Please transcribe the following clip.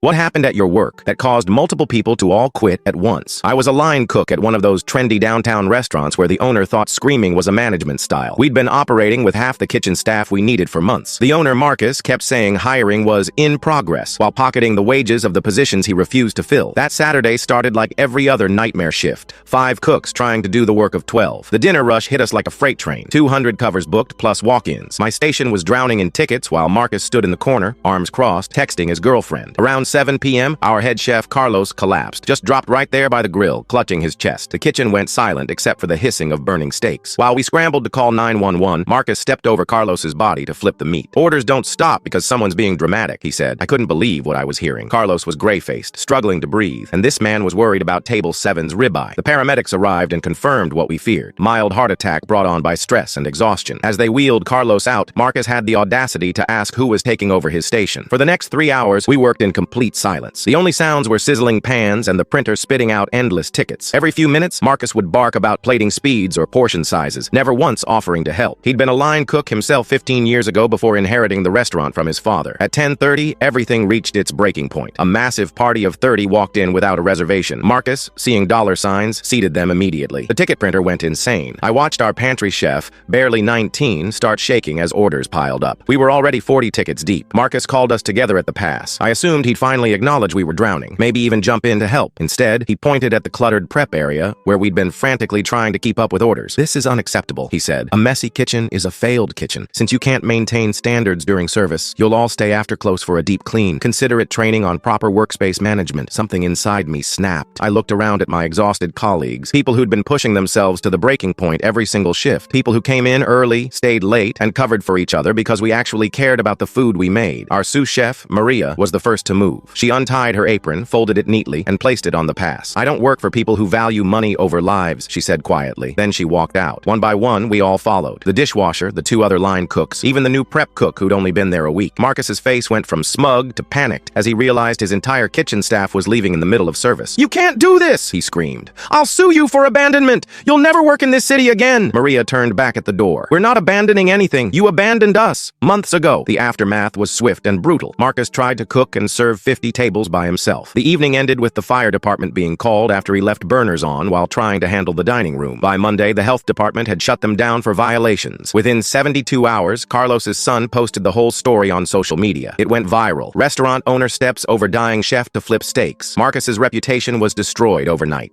What happened at your work that caused multiple people to all quit at once? I was a line cook at one of those trendy downtown restaurants where the owner thought screaming was a management style. We'd been operating with half the kitchen staff we needed for months. The owner, Marcus, kept saying hiring was in progress while pocketing the wages of the positions he refused to fill. That Saturday started like every other nightmare shift. 5 cooks trying to do the work of 12. The dinner rush hit us like a freight train. 200 covers booked plus walk-ins. My station was drowning in tickets while Marcus stood in the corner, arms crossed, texting his girlfriend. Around 7 p.m., our head chef, Carlos, collapsed, just dropped right there by the grill, clutching his chest. The kitchen went silent except for the hissing of burning steaks. While we scrambled to call 911, Marcus stepped over Carlos's body to flip the meat. Orders don't stop because someone's being dramatic, he said. I couldn't believe what I was hearing. Carlos was gray-faced, struggling to breathe, and this man was worried about Table 7's ribeye. The paramedics arrived and confirmed what we feared. Mild heart attack brought on by stress and exhaustion. As they wheeled Carlos out, Marcus had the audacity to ask who was taking over his station. For the next 3 hours, we worked in complete silence. The only sounds were sizzling pans and the printer spitting out endless tickets. Every few minutes, Marcus would bark about plating speeds or portion sizes, never once offering to help. He'd been a line cook himself 15 years ago before inheriting the restaurant from his father. At 10:30, everything reached its breaking point. A massive party of 30 walked in without a reservation. Marcus, seeing dollar signs, seated them immediately. The ticket printer went insane. I watched our pantry chef, barely 19, start shaking as orders piled up. We were already 40 tickets deep. Marcus called us together at the pass. I assumed he'd finally acknowledge we were drowning, maybe even jump in to help. Instead, he pointed at the cluttered prep area where we'd been frantically trying to keep up with orders. "This is unacceptable," he said. "A messy kitchen is a failed kitchen. Since you can't maintain standards during service, you'll all stay after close for a deep clean. Consider it training on proper workspace management." Something inside me snapped. I looked around at my exhausted colleagues, people who'd been pushing themselves to the breaking point every single shift, people who came in early, stayed late, and covered for each other because we actually cared about the food we made. Our sous chef, Maria, was the first to move. She untied her apron, folded it neatly, and placed it on the pass. "I don't work for people who value money over lives," she said quietly. Then she walked out. One by one, we all followed. The dishwasher, the 2 other line cooks, even the new prep cook who'd only been there a week. Marcus's face went from smug to panicked as he realized his entire kitchen staff was leaving in the middle of service. "You can't do this!" he screamed. "I'll sue you for abandonment! You'll never work in this city again!" Maria turned back at the door. "We're not abandoning anything. You abandoned us months ago." The aftermath was swift and brutal. Marcus tried to cook and serve 50 tables by himself. The evening ended with the fire department being called after he left burners on while trying to handle the dining room. By Monday, the health department had shut them down for violations. Within 72 hours, Carlos's son posted the whole story on social media. It went viral. Restaurant owner steps over dying chef to flip steaks. Marcus's reputation was destroyed overnight.